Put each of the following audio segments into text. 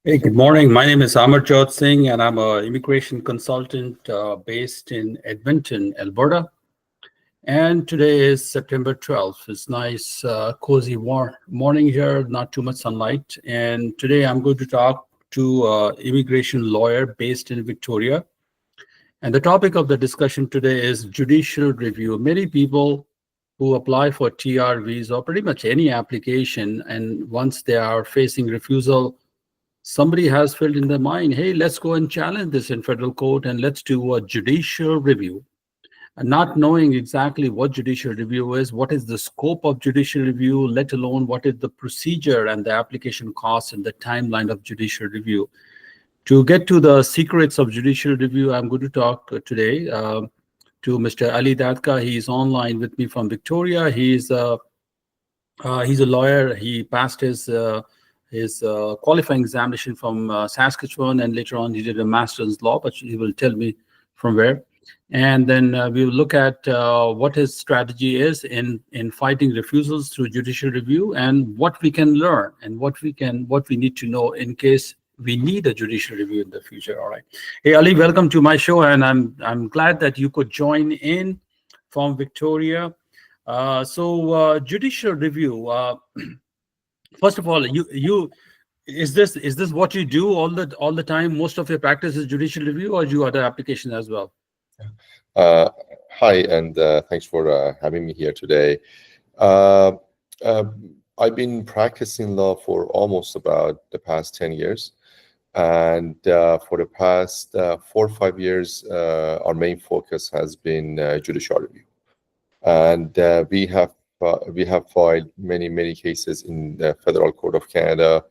Hey, good morning. My name is Amarjot Singh, and I'm an immigration consultant based in Edmonton, Alberta. And today is September 12th. It's nice, cozy, warm morning here, not too much sunlight. And today I'm going to talk to an immigration lawyer based in Victoria. And the topic of the discussion today is judicial review. Many people who apply for TR visa or pretty much any application, and once they are facing refusal, somebody has filled in their mind, hey, let's go and challenge this in federal court and let's do a judicial review. And not knowing exactly what judicial review is, what is the scope of judicial review, let alone what is the procedure and the application costs and the timeline of judicial review. To get to the secrets of judicial review, I'm going to talk today to Mr. Ali Datka. He's online with me from Victoria. He's a lawyer. He passed his qualifying examination from Saskatchewan, and later on he did a master's in law, but he will tell me from where. And then we will look at what his strategy is in fighting refusals through judicial review, and what we can learn and what we need to know in case we need a judicial review in the future. All right. Hey, Ali, welcome to my show, and I'm glad that you could join in from Victoria. Judicial review. First of all, you is this what you do all the time? Most of your practice is judicial review, or do you other applications as well? Uh, Hi, and thanks for having me here today. Uh, I've been practicing law for almost about the past 10 years. And for the past 4 or 5 years, our main focus has been judicial review. And we have filed many cases in the Federal Court of Canada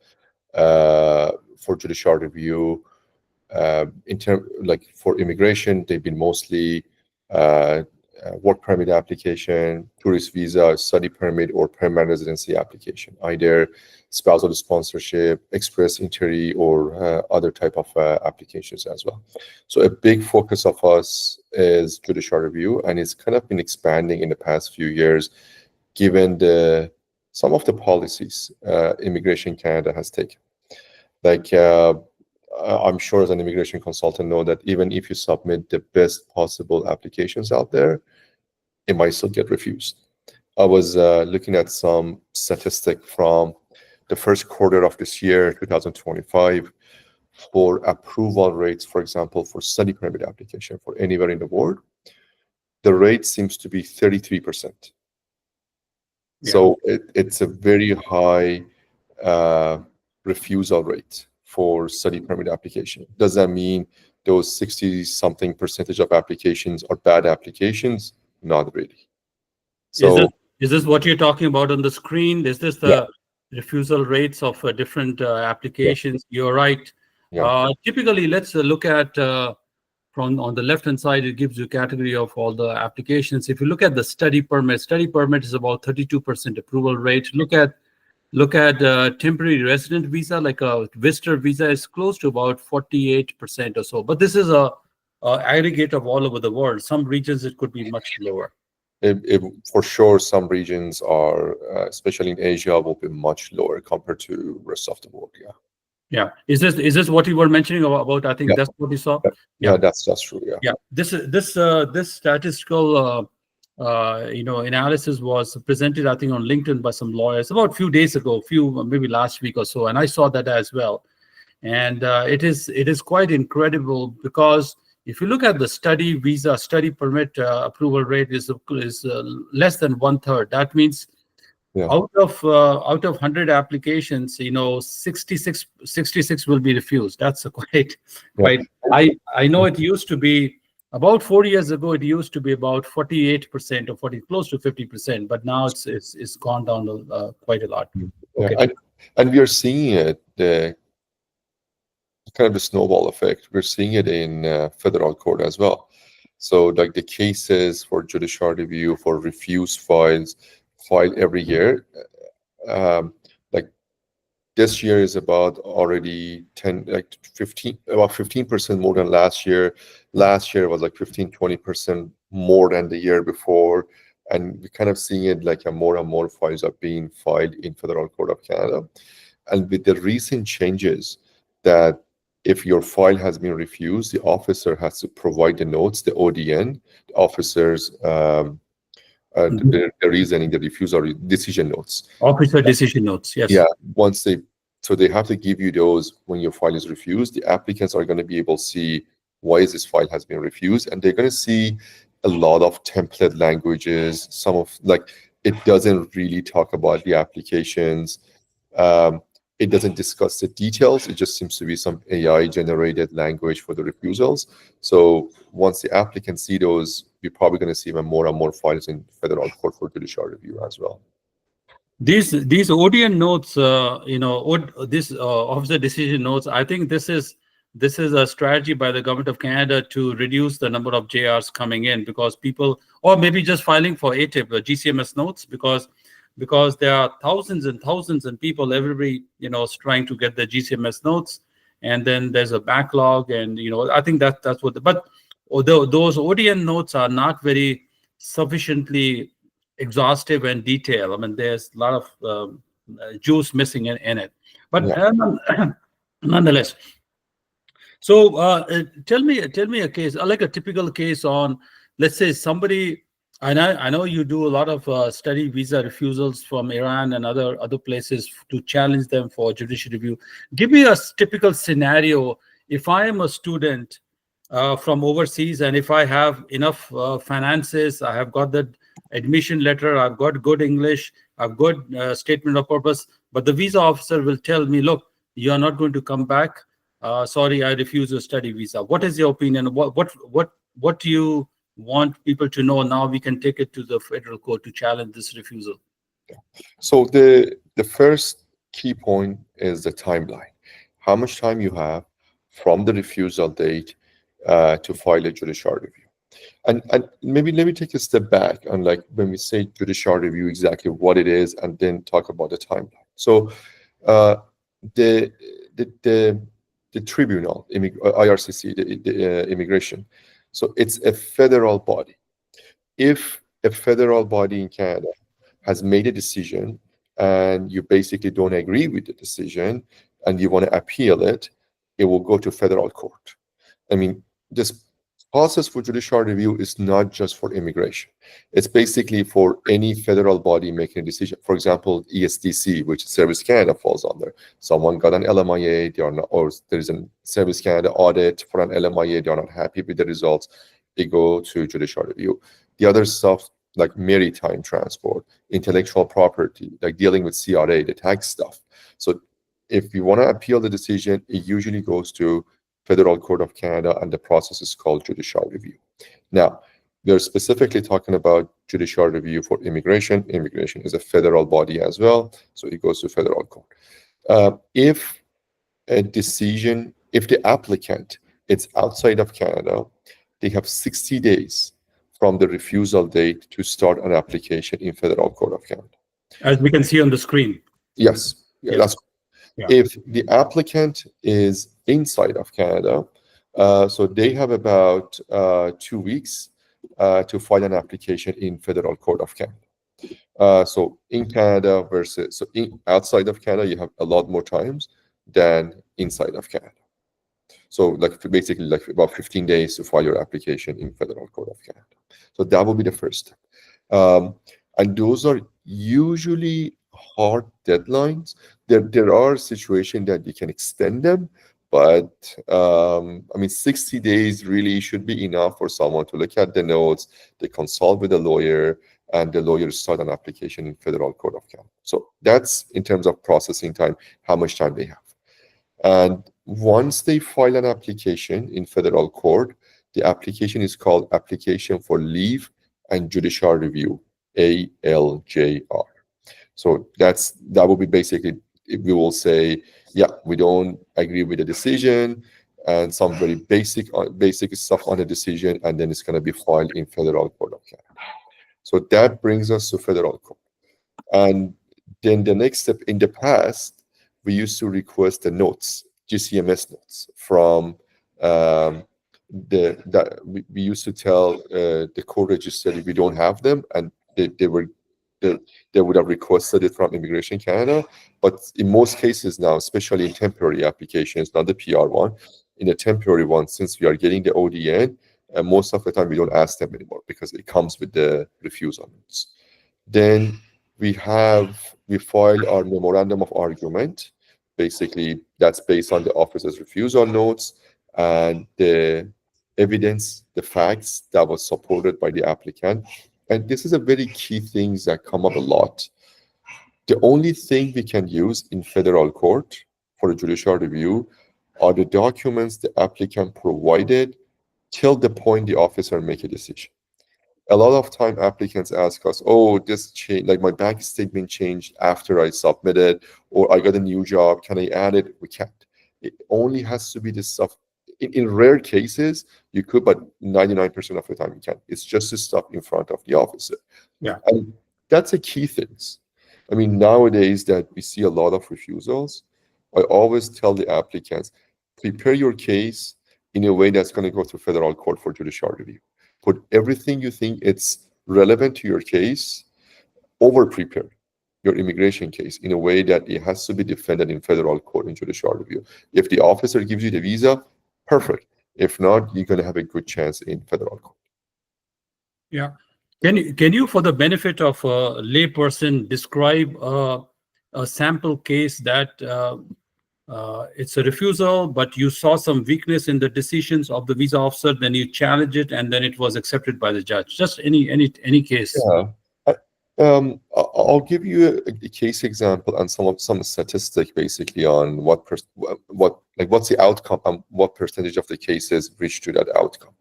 for judicial review. Like for immigration, they've been mostly work permit application, tourist visa, study permit, or permanent residency application, either spousal sponsorship, express entry, or other type of applications as well. So a big focus of us is judicial review, and it's kind of been expanding in the past few years, given some of the policies Immigration Canada has taken. Like I'm sure as an immigration consultant know that even if you submit the best possible applications out there, it might still get refused. I was looking at some statistic from the first quarter of this year, 2025, for approval rates, for example, for study permit application for anywhere in the world. The rate seems to be 33%. Yeah. So it's a very high refusal rate for study permit application. Does that mean those 60-something percentage of applications are bad applications? Not really. So is this what you're talking about on the screen? Is this the refusal rates of different applications? Yeah. You're right. Yeah. Typically, let's look at from on the left-hand side, it gives you a category of all the applications. If you look at the study permit is about 32% approval rate. Look at temporary resident visa, like a visitor visa, is close to about 48% or so. But this is a aggregate of all over the world. Some regions it could be much lower. For sure, some regions are, especially in Asia, will be much lower compared to rest of the world. Yeah. Yeah. Is this what you were mentioning about? I think that's what you saw. Yeah, that's true. Yeah. Yeah. This statistical analysis was presented, I think, on LinkedIn by some lawyers about a few days ago, maybe last week or so, and I saw that as well. And it is quite incredible, because if you look at the study permit approval rate is less than 1/3. That means out of 100 applications, 66 will be refused. That's quite. I know it used to be about 4 years ago. It used to be about 48% or close to 50%, but now it's gone down quite a lot. Okay. Yeah, and we are seeing it, the kind of the snowball effect. We're seeing it in federal court as well. So like the cases for judicial review for refused files filed every year, like this year is about already 15% more than last year. Last year was like 15-20% more than the year before, and we're kind of seeing it like more and more files are being filed in Federal Court of Canada. And with the recent changes, that if your file has been refused, the officer has to provide the notes, the ODN, the officer's the reasoning, the refusal decision notes. Officer decision notes. Yes. Yeah, once they, so they have to give you those when your file is refused. The applicants are going to be able to see why is this file has been refused, and they're going to see a lot of template languages. Some of, like, it doesn't really talk about the applications. Um, it doesn't discuss the details. It just seems to be some AI generated language for the refusals. So once the applicants see those, we're probably going to see even more and more files in federal court for judicial review as well. These ODN notes, this officer decision notes, I think this is a strategy by the government of Canada to reduce the number of JRs coming in, because people, or maybe just filing for ATIP, GCMS notes, because there are thousands and thousands and people, everybody, is trying to get the GCMS notes, and then there's a backlog, and I think that's what. But although those ODN notes are not very sufficiently exhaustive and detailed, I mean, there's a lot of juice missing in it. But nonetheless, so tell me a case, like a typical case on, let's say somebody. I know you do a lot of study visa refusals from Iran and other places to challenge them for judicial review. Give me a typical scenario. If I am a student from overseas, and if I have enough finances, I have got the admission letter, I've got good English, I've got statement of purpose, but the visa officer will tell me, look, you are not going to come back. Sorry, I refuse your study visa. What is your opinion? What do you want people to know? Now we can take it to the federal court to challenge this refusal. So the first key point is the timeline. How much time you have from the refusal date to file a judicial review. And maybe let me take a step back and, like, when we say judicial review, exactly what it is, and then talk about the timeline. So the tribunal, IRCC, the immigration. So it's a federal body. If a federal body in Canada has made a decision and you basically don't agree with the decision and you want to appeal it, it will go to federal court. I mean, this process for judicial review is not just for immigration. It's basically for any federal body making a decision. For example, ESDC, which Service Canada falls under. Someone got an LMIA, they are not, or there is a Service Canada audit for an LMIA, they are not happy with the results, they go to judicial review. The other stuff, like maritime transport, intellectual property, like dealing with CRA, the tax stuff. So if you want to appeal the decision, it usually goes to Federal Court of Canada, and the process is called judicial review. Now, we're specifically talking about judicial review for immigration. Immigration is a federal body as well, so it goes to federal court. If the applicant is outside of Canada, they have 60 days from the refusal date to start an application in Federal Court of Canada. As we can see on the screen. Yes, that's. Yeah. If the applicant is inside of Canada, so they have about 2 weeks to file an application in Federal Court of Canada. So in Canada versus, so outside of Canada, you have a lot more times than inside of Canada. So like basically like about 15 days to file your application in Federal Court of Canada. So that will be the first step. And those are usually hard deadlines. There are situations that you can extend them, but I mean, 60 days really should be enough for someone to look at the notes, they consult with a lawyer, and the lawyer start an application in Federal Court of Canada. So that's in terms of processing time, how much time they have. And once they file an application in federal court, the application is called Application for Leave and Judicial Review, ALJR. So that will be basically, we will say, yeah, we don't agree with the decision, and some very basic stuff on the decision, and then it's going to be filed in Federal Court of Canada. So that brings us to federal court. And then the next step, in the past, we used to request the notes, GCMS notes from we used to tell the court register if we don't have them, and they they would have requested it from Immigration Canada. But in most cases now, especially in temporary applications, not the PR one, in a temporary one, since we are getting the ODN, most of the time we don't ask them anymore because it comes with the refusal notes. Then we file our memorandum of argument. Basically, that's based on the officer's refusal notes and the evidence, the facts that was supported by the applicant. And this is a very key thing that come up a lot. The only thing we can use in federal court for a judicial review are the documents the applicant provided till the point the officer make a decision. A lot of time applicants ask us, oh, this change, like my bank statement changed after I submitted, or I got a new job, can I add it? We can't. It only has to be this stuff. In rare cases, you could, but 99% of the time you can't. It's just the stuff in front of the officer. Yeah. And that's a key thing. I mean, nowadays that we see a lot of refusals, I always tell the applicants, prepare your case in a way that's going to go to federal court for judicial review. Put everything you think it's relevant to your case, over-prepare your immigration case in a way that it has to be defended in federal court in judicial review. If the officer gives you the visa, perfect. If not, you're going to have a good chance in federal court. Yeah. Can you, for the benefit of a layperson, describe a sample case that it's a refusal, but you saw some weakness in the decisions of the visa officer, then you challenge it, and then it was accepted by the judge? Just any case. Yeah. I'll give you a case example and some statistic basically on what's the outcome and what percentage of the cases reach to that outcome.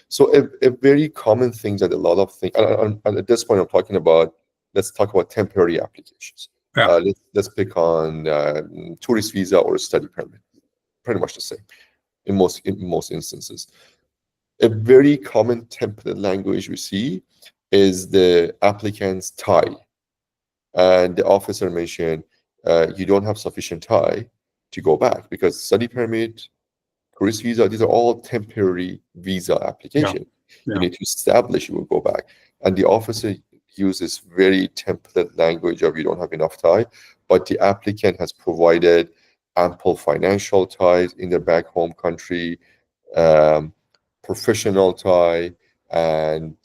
So a very common thing that a lot of things, and at this point I'm talking about, let's talk about temporary applications. Yeah. Let's pick on tourist visa or a study permit. Pretty much the same in most instances. A very common template language we see is the applicant's tie. And the officer mentioned, you don't have sufficient tie to go back because study permit, tourist visa, these are all temporary visa applications. Yeah. You need to establish you will go back. And the officer uses very template language of you don't have enough tie, but the applicant has provided ample financial ties in their back home country, professional tie, and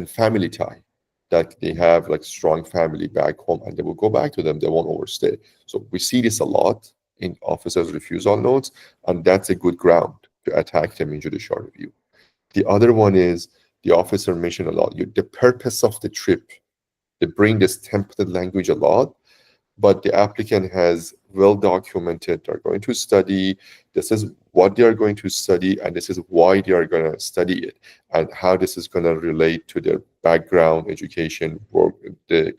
family tie, that they have like strong family back home and they will go back to them, they won't overstay. So we see this a lot in officers' refusal notes, and that's a good ground to attack them in judicial review. The other one is the officer mentioned a lot, the purpose of the trip. They bring this template language a lot, but the applicant has well documented they're going to study, this is what they are going to study, and this is why they are going to study it, and how this is going to relate to their background, education, work, the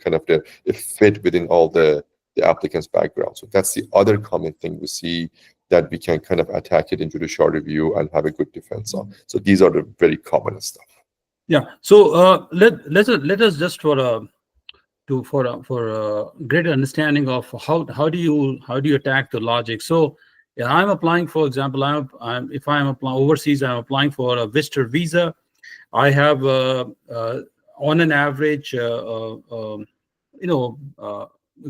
fit within all the applicant's background. So that's the other common thing we see that we can kind of attack it in judicial review and have a good defense on. So these are the very common stuff. Yeah. So let us just for a greater understanding of how do you attack the logic. So yeah, I'm applying, for example, if I'm applying overseas, I'm applying for a visitor visa. I have on an average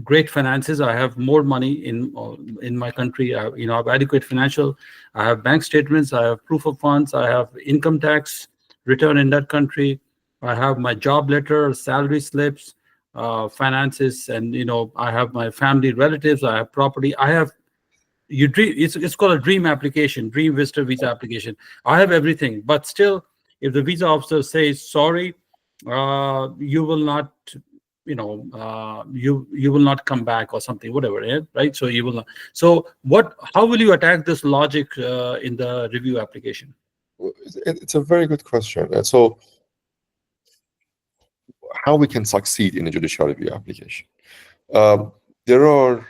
great finances. I have more money in my country. I have adequate financial. I have bank statements. I have proof of funds. I have income tax return in that country. I have my job letter, salary slips, finances, and I have my family relatives. I have property. I have it's called a dream application, dream visitor visa application. I have everything, but still, if the visa officer says sorry, you will not. You will not come back or something, whatever, yeah? Right? So you will not. So how will you attack this logic in the review application? It's a very good question. So how we can succeed in a judicial review application? There are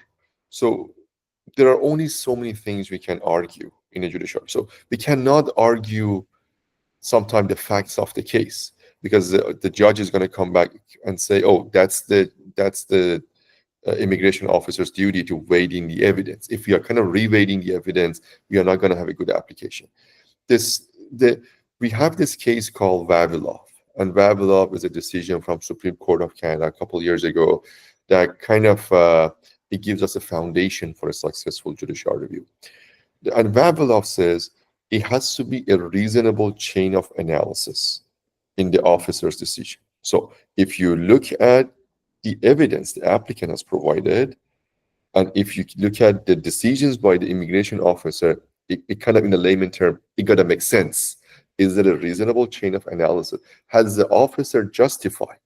only so many things we can argue in a judicial. So we cannot argue sometimes the facts of the case, because the judge is going to come back and say, oh, that's the immigration officer's duty to weigh in the evidence. If we are kind of reweighting the evidence, we are not going to have a good application. We have this case called Vavilov. And Vavilov is a decision from Supreme Court of Canada a couple of years ago that kind of it gives us a foundation for a successful judicial review. And Vavilov says it has to be a reasonable chain of analysis in the officer's decision. So if you look at the evidence the applicant has provided, and if you look at the decisions by the immigration officer, it kind of, in a layman term, it gotta make sense. Is it a reasonable chain of analysis? Has the officer justified?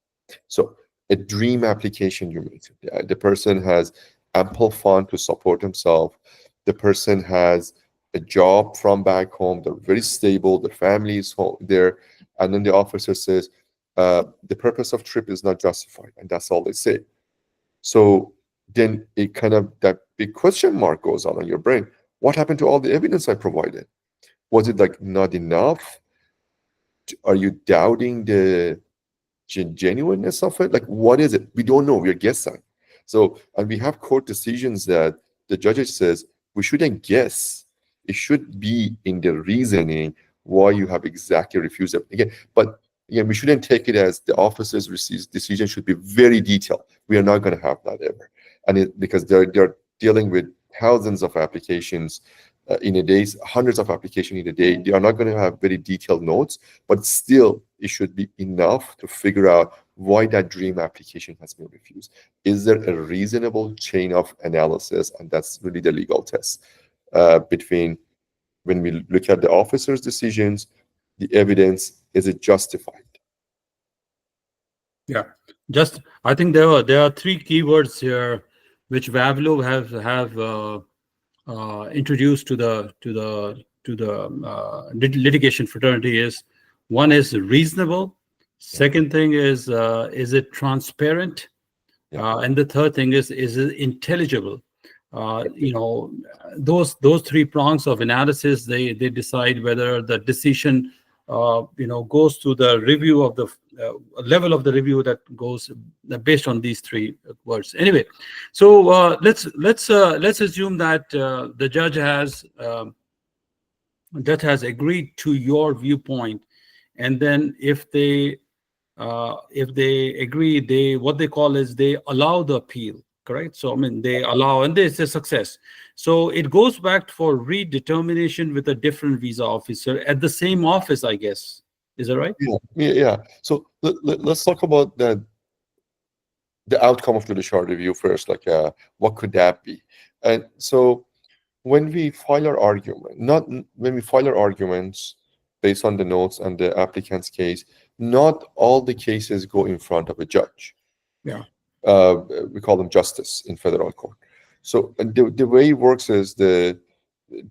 So a dream application you made, the person has ample fund to support himself. The person has a job from back home. They're very stable. The family is home there. And then the officer says, the purpose of trip is not justified. And that's all they say. So then it kind of, that big question mark goes on in your brain. What happened to all the evidence I provided? Was it like not enough? Are you doubting the genuineness of it? Like, what is it? We don't know. We're guessing. So, and we have court decisions that the judge says we shouldn't guess. It should be in the reasoning why you have exactly refused it. Again, but again, we shouldn't take it as the officer's decision should be very detailed. We are not going to have that ever, and because they're dealing with thousands of applications in a day, hundreds of applications in a day. They are not going to have very detailed notes, but still, it should be enough to figure out why that dream application has been refused. Is there a reasonable chain of analysis? And that's really the legal test between when we look at the officer's decisions, the evidence, is it justified? Yeah, I think there are three keywords here which Vavilov have introduced to the litigation fraternity. Is one is reasonable, second thing is it transparent, and the third thing is it intelligible. Those three prongs of analysis, they decide whether the decision goes to the review of the level of the review that goes based on these three words. Anyway, so let's assume that the judge has agreed to your viewpoint, and then if they agree, what they call is they allow the appeal. Correct. So I mean, they allow, and this is a success. So it goes back for redetermination with a different visa officer at the same office, I guess. Is that right? Yeah. So let's talk about the outcome of judicial review first. Like, what could that be? And so when we file our argument, not when we file our arguments based on the notes and the applicant's case, not all the cases go in front of a judge. Yeah. We call them justice in federal court. So the way it works is the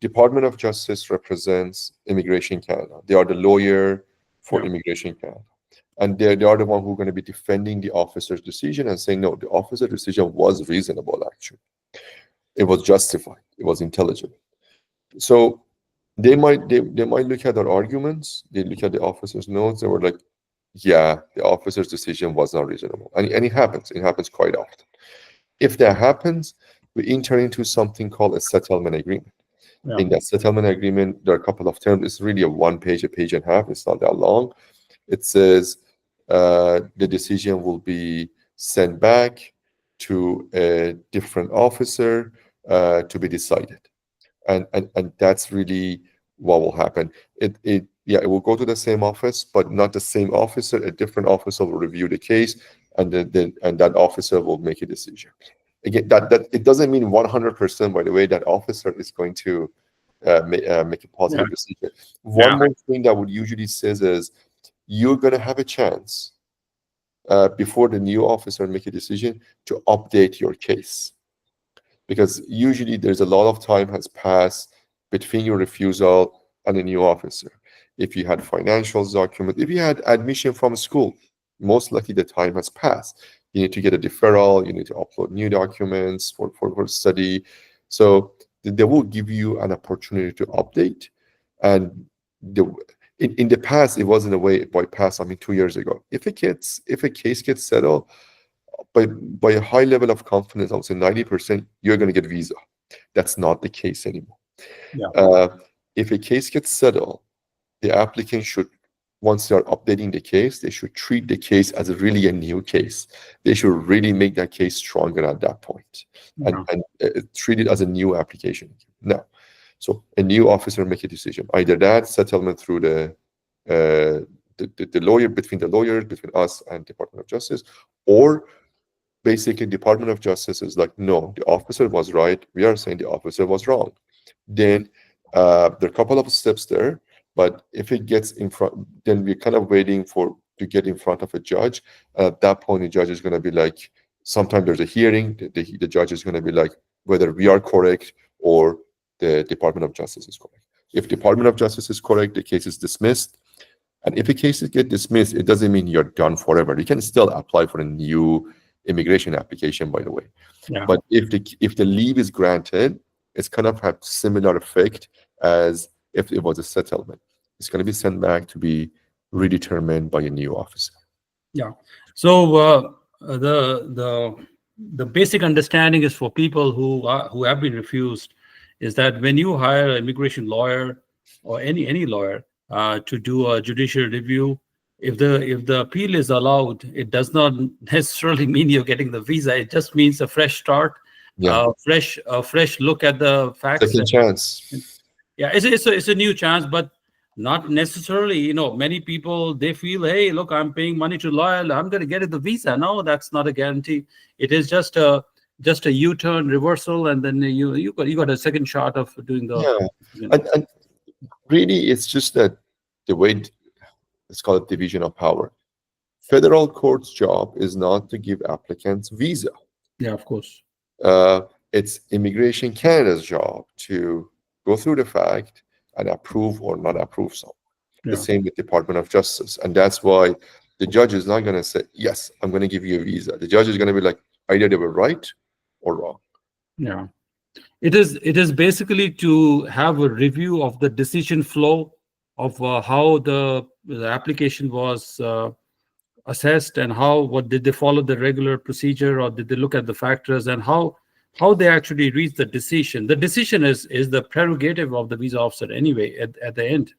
Department of Justice represents Immigration Canada. They are the lawyer for Immigration Canada. And they are the one who are going to be defending the officer's decision and saying, no, the officer's decision was reasonable, actually. It was justified. It was intelligible. So they might look at our arguments. They look at the officer's notes. They were like, yeah, the officer's decision was not reasonable. And it happens. It happens quite often. If that happens, we enter into something called a settlement agreement. Yeah. In that settlement agreement, there are a couple of terms. It's really a page and a half. It's not that long. It says the decision will be sent back to a different officer to be decided. And that's really what will happen. It will go to the same office, but not the same officer. A different officer will review the case, and that officer will make a decision. Again, that it doesn't mean 100%. By the way, that officer is going to make a positive decision. One more thing that would usually says is you're going to have a chance before the new officer make a decision to update your case, because usually there's a lot of time has passed between your refusal and a new officer. If you had financial documents, if you had admission from school, most likely the time has passed. You need to get a deferral, you need to upload new documents for study. So they will give you an opportunity to update. And in the past, it wasn't a way by past, 2 years ago. If a case gets settled, by a high level of confidence, I would say 90%, you're going to get visa. That's not the case anymore. If a case gets settled, the applicant should once they are updating the case, they should treat the case as really a new case. They should really make that case stronger at that point, and, Yeah. treat it as a new application. Now, so a new officer make a decision. Either that settlement through the lawyer, between the lawyers, between us and Department of Justice, or basically Department of Justice is like, no, the officer was right. We are saying the officer was wrong. Then there are a couple of steps there, but if it gets in front, then we're kind of waiting for to get in front of a judge. At that point, the judge is going to be like, sometimes there's a hearing. The judge is going to be like, whether we are correct or the Department of Justice is correct. If Department of Justice is correct, the case is dismissed. And if a case get dismissed, it doesn't mean you're done forever. You can still apply for a new immigration application, by the way. Yeah. But if the leave is granted, it's kind of have similar effect as if it was a settlement. It's going to be sent back to be redetermined by a new officer. Yeah. So the basic understanding is for people who have been refused is that when you hire an immigration lawyer or any lawyer to do a judicial review, if the appeal is allowed, it does not necessarily mean you're getting the visa. It just means a fresh start, Yeah, a fresh look at the facts. second chance. Yeah, it's a new chance, but not necessarily. Many people, they feel, hey, look, I'm paying money to lawyer, I'm going to get the visa. No, that's not a guarantee. It is just a U-turn reversal, and then you got a second shot of doing the. Yeah, and really, it's just that the way it's called division of power. Federal court's job is not to give applicants visa. Yeah, of course. It's Immigration Canada's job to go through the fact and approve or not approve some. Yeah. The same with Department of Justice. And that's why the judge is not going to say, yes, I'm going to give you a visa. The judge is going to be like, either they were right or wrong. Yeah. It is basically to have a review of the decision flow of how the application was assessed, and what did they follow the regular procedure, or did they look at the factors, and how they actually reach the decision. The decision is the prerogative of the visa officer anyway at the end.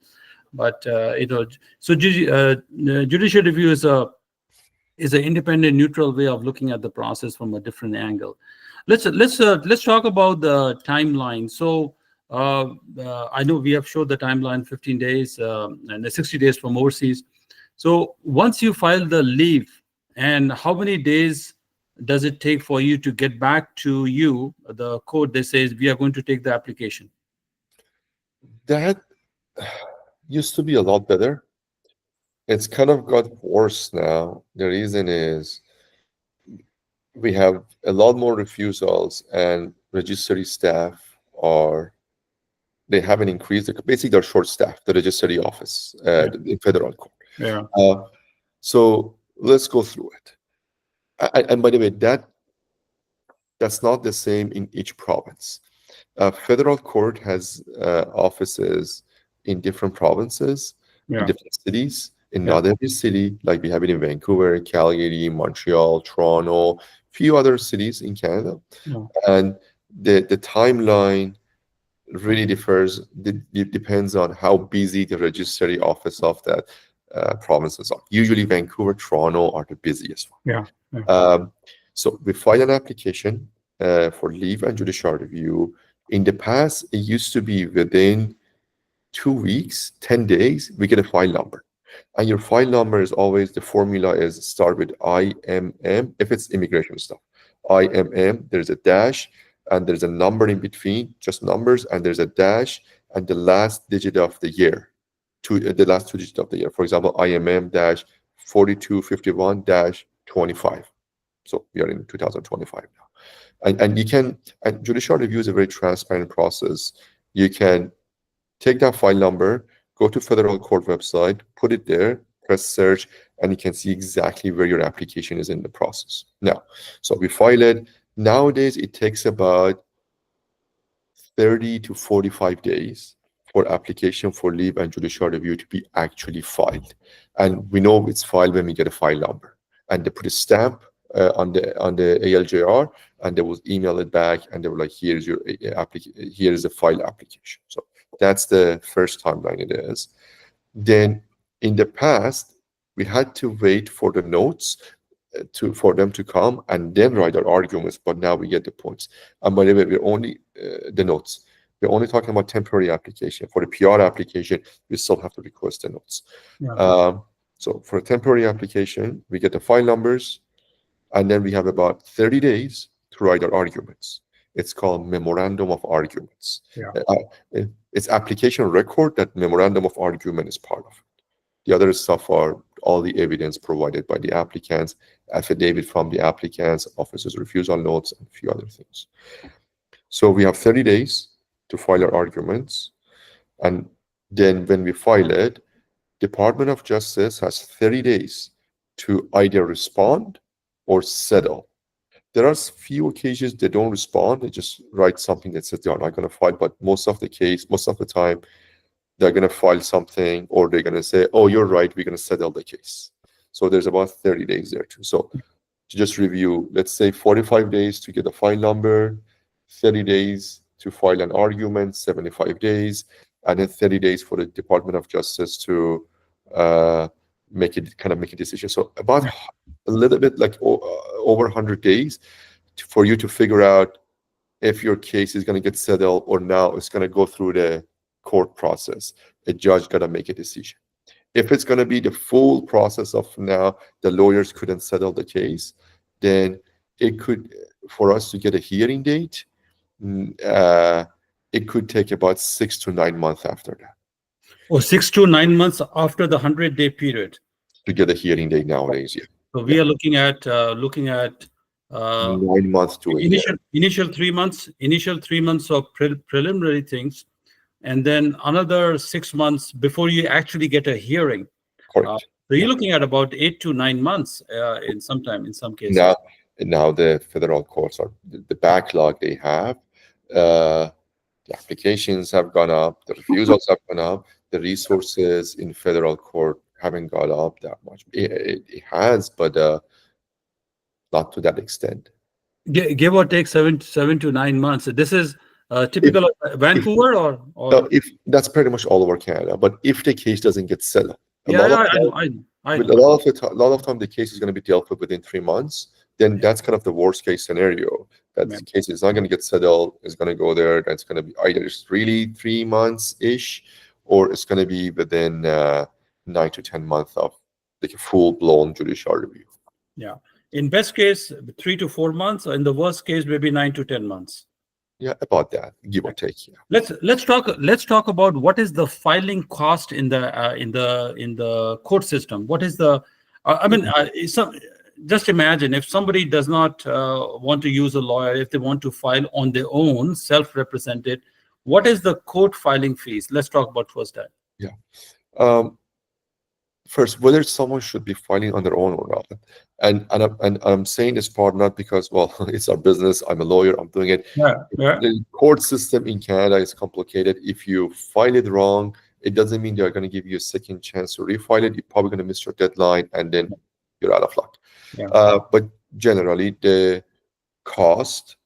But so judicial review is an independent, neutral way of looking at the process from a different angle. Let's talk about the timeline. So I know we have showed the timeline 15 days and 60 days from overseas. So once you file the leave, and how many days does it take for you to get back to the court that says we are going to take the application? That used to be a lot better. It's kind of got worse now. The reason is we have a lot more refusals, and registry staff they haven't increased. Basically, they're short staffed, the registry office in federal court. Yeah. So let's go through it. And by the way, that's not the same in each province. Federal court has offices in different provinces, in different cities. In not every city, like we have it in Vancouver, Calgary, Montreal, Toronto, few other cities in Canada. And the timeline really differs. It depends on how busy the registry office of that provinces are. Usually Vancouver, Toronto are the busiest one. So we file an application for leave and judicial review. In the past, it used to be within 2 weeks, 10 days, we get a file number. And your file number is always, the formula is start with IMM, if it's immigration stuff. IMM, there's a dash, and there's a number in between, just numbers, and there's a dash, and the last digit of the year, the last two digits of the year. For example, IMM dash 4251 dash 25. So we are in 2025 now. And judicial review is a very transparent process. You can take that file number, go to federal court website, put it there, press search, and you can see exactly where your application is in the process. Now, so we file it. Nowadays, it takes about 30 to 45 days for application for leave and judicial review to be actually filed. And we know it's filed when we get a file number. And they put a stamp on the ALJR, and they will email it back, and they were like, here's your here's the file application. So that's the first timeline it is. Then In the past, we had to wait for the notes for them to come and then write our arguments, but now we get the points. And by the way, we're only the notes. We're only talking about temporary application. For the PR application, we still have to request the notes. Yeah. So for a temporary application, we get the file numbers, and then we have about 30 days to write our arguments. It's called memorandum of arguments. Yeah. It's application record that memorandum of argument is part of. The other stuff are all the evidence provided by the applicants, affidavit from the applicants, officers' refusal notes, and a few other things. So we have 30 days to file our arguments. And then when we file it, Department of Justice has 30 days to either respond or settle. There are few occasions they don't respond. They just write something that says they are not going to file. But most of the time, they're going to file something, or they're going to say, oh, you're right, we're going to settle the case. So there's about 30 days there too. So to just review, let's say 45 days to get a file number, 30 days to file an argument, 75 days, and then 30 days for the Department of Justice to make a decision. So about a little bit like over 100 days for you to figure out if your case is going to get settled or now it's going to go through the court process. A judge got to make a decision. If it's going to be the full process of now the lawyers couldn't settle the case, then it could, for us to get a hearing date, it could take about 6 to 9 months after that. Or 6 to 9 months after the 100-day period to get a hearing date nowadays. Yeah. So we are looking at 9 months to a year. Initial 3 months, of preliminary things, and then another 6 months before you actually get a hearing. Correct. So you're looking at about 8 to 9 months in some cases. Now the federal courts are the backlog they have. The applications have gone up. The refusals have gone up. The resources in federal court haven't gone up that much. It has, but not to that extent. Give or take 7 to 9 months. This is typical of Vancouver, or no, if that's pretty much all over Canada. But if the case doesn't get settled, I know. A lot of time the case is going to be dealt with within 3 months. Then that's kind of the worst case scenario. That the case is not going to get settled. It's going to go there. That's going to be either it's really 3 months ish, or it's going to be within 9 to 10 months of like a full blown judicial review. Yeah. In best case, 3 to 4 months. In the worst case, maybe 9 to 10 months. Yeah, about that, give or take. Yeah. Let's talk about what is the filing cost in the court system. What is the just imagine if somebody does not want to use a lawyer, if they want to file on their own, self-represented, what is the court filing fees? Let's talk about first that. Yeah. First, whether someone should be filing on their own or not, and I'm saying this part not because, well, it's our business. I'm a lawyer. I'm doing it. Yeah. The court system in Canada is complicated. If you file it wrong, it doesn't mean they're going to give you a second chance to refile it. You're probably going to miss your deadline, and then you're out of luck. Yeah. But generally, the cost,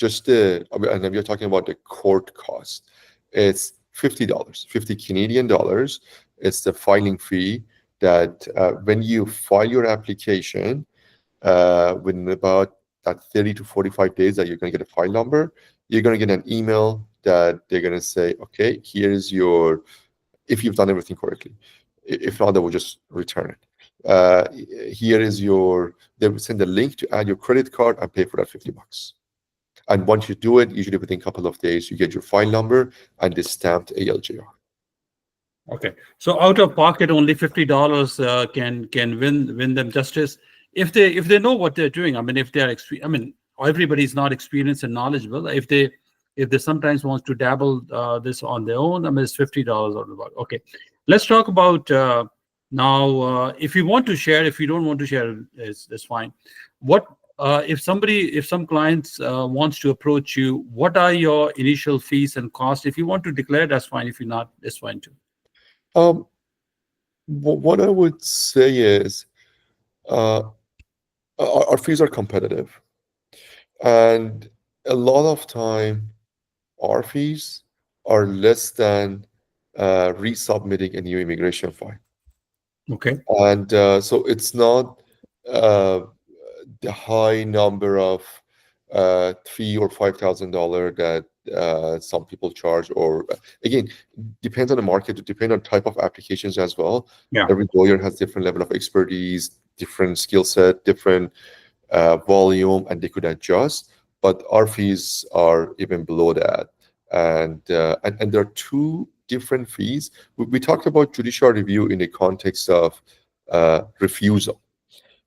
and we're talking about the court cost, it's $50, 50 Canadian dollars. It's the filing fee that when you file your application, within about that 30 to 45 days that you're going to get a file number, you're going to get an email that they're going to say, okay, here's your, if you've done everything correctly. If not, they will just return it. Here is your, they will send a link to add your credit card and pay for that $50. And once you do it, usually within a couple of days, you get your file number and the stamped ALJR. Okay, so out of pocket, only $50 can win them justice if they know what they're doing. I mean, if they're everybody's not experienced and knowledgeable. If they sometimes wants to dabble this on their own, I mean, it's $50 or about. Okay, let's talk about now. If you want to share, if you don't want to share, it's fine. What if some clients wants to approach you? What are your initial fees and costs? If you want to declare, that's fine. If you're not, that's fine too. What I would say is our fees are competitive, and a lot of time our fees are less than resubmitting a new immigration file. Okay. And so it's not uh, the high number of $3,000 or $5,000 that some people charge, or again, depends on the market, depend on type of applications as well. Yeah. Every lawyer has different level of expertise, different skill set, different volume, and they could adjust. But our fees are even below that, and there are two different fees. We talked about judicial review in the context of refusal.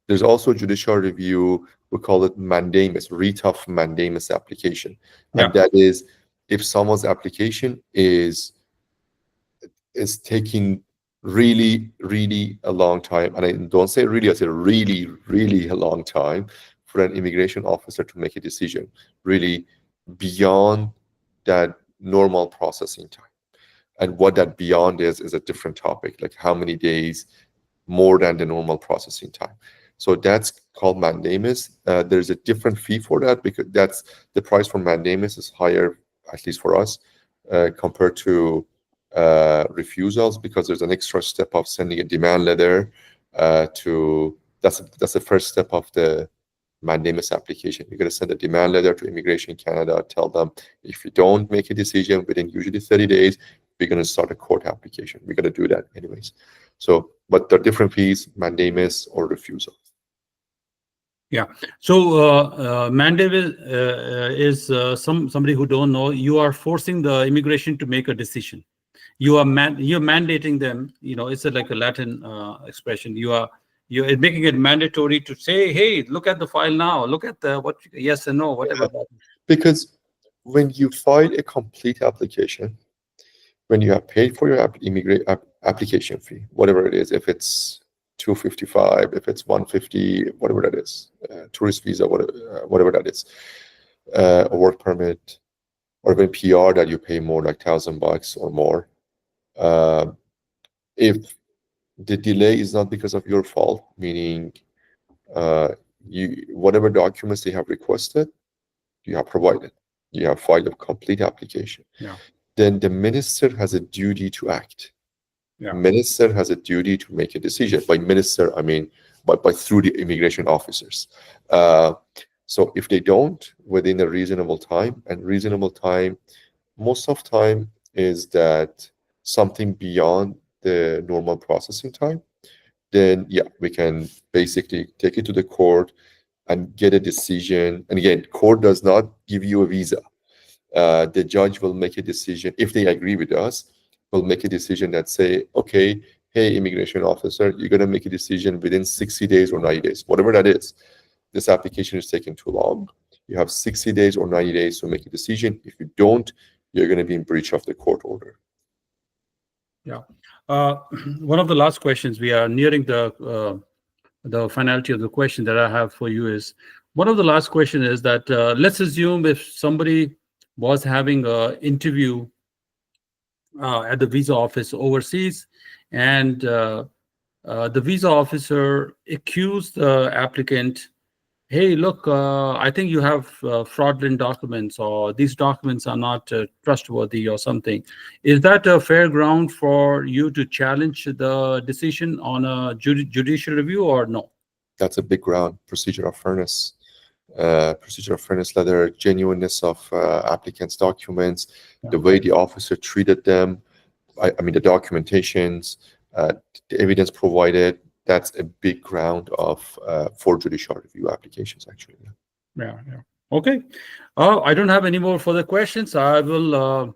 There's also judicial review, we call it mandamus, writ of mandamus application. And Yeah. that is if someone's application is taking really, really a long time, and I don't say really, I say really, really a long time for an immigration officer to make a decision, really beyond that normal processing time. And what that beyond is a different topic, like how many days more than the normal processing time. So that's called mandamus. There's a different fee for that because that's the price for mandamus is higher, at least for us, compared to refusals, because there's an extra step of sending a demand letter to that's the first step of the mandamus application. You're going to send a demand letter to Immigration Canada, tell them if you don't make a decision within usually 30 days, we're going to start a court application. We're going to do that anyways. So, but there are different fees, mandamus or refusal. Yeah. So mandamus is somebody who don't know. You are forcing the immigration to make a decision. You're mandating them. It's like a Latin expression. You're making it mandatory to say, hey, look at the file now. Look at the what yes and no, whatever Yeah, that is. because when you file a complete application, when you have paid for your application fee, whatever it is, if it's 255, if it's 150, whatever that is, tourist visa, whatever that is, a work permit, or even PR that you pay more like $1,000 or more. Uh, if the delay is not because of your fault, meaning uh, whatever documents they have requested, you have provided, you have filed a complete application, Yeah. then the minister has a duty to act. Yeah. Minister has a duty to make a decision. By minister, I mean by through the immigration officers. Uh, so if they don't within a reasonable time, and reasonable time, most of time is that something beyond the normal processing time, then yeah, we can basically take it to the court and get a decision. And again, court does not give you a visa. The judge will make a decision if they agree with us. Will make a decision that say, okay, hey, immigration officer, you're gonna make a decision within 60 days or 90 days, whatever that is. This application is taking too long. You have 60 days or 90 days to make a decision. If you don't, you're going to be in breach of the court order. Yeah. One of the last questions, we are nearing the finality of the question that I have for you is, one of the last question is that let's assume if somebody was having an interview at the visa office overseas, and the visa officer accused the applicant, hey, look, I think you have fraudulent documents, or these documents are not trustworthy or something. Is that a fair ground for you to challenge the decision on a judicial review or no? That's a big ground. Procedural fairness letter, genuineness of applicants' documents, the way the officer treated them. I mean, the documentations, the evidence provided. That's a big ground of for judicial review applications, actually. Yeah. Okay. I don't have any more further questions. I will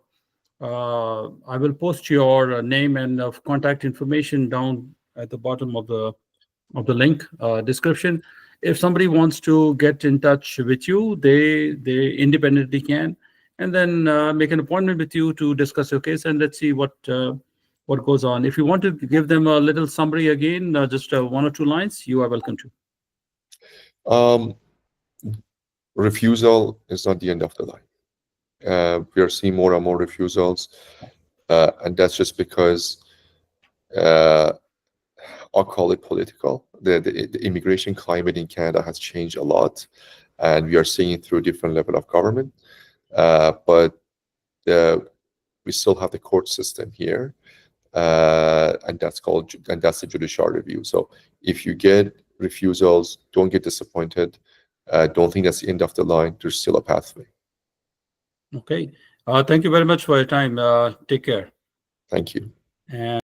post your name and contact information down at the bottom of the link description. If somebody wants to get in touch with you, they independently can, and then make an appointment with you to discuss your case, and let's see what goes on. If you want to give them a little summary again, just one or two lines, you are welcome to. Refusal is not the end of the line. We are seeing more and more refusals, and that's just because I'll call it political. The immigration climate in Canada has changed a lot, and we are seeing it through different level of government. But we still have the court system here, and that's the judicial review. So if you get refusals, don't get disappointed. Don't think that's the end of the line. There's still a pathway. Okay. Thank you very much for your time. Take care. Thank you. And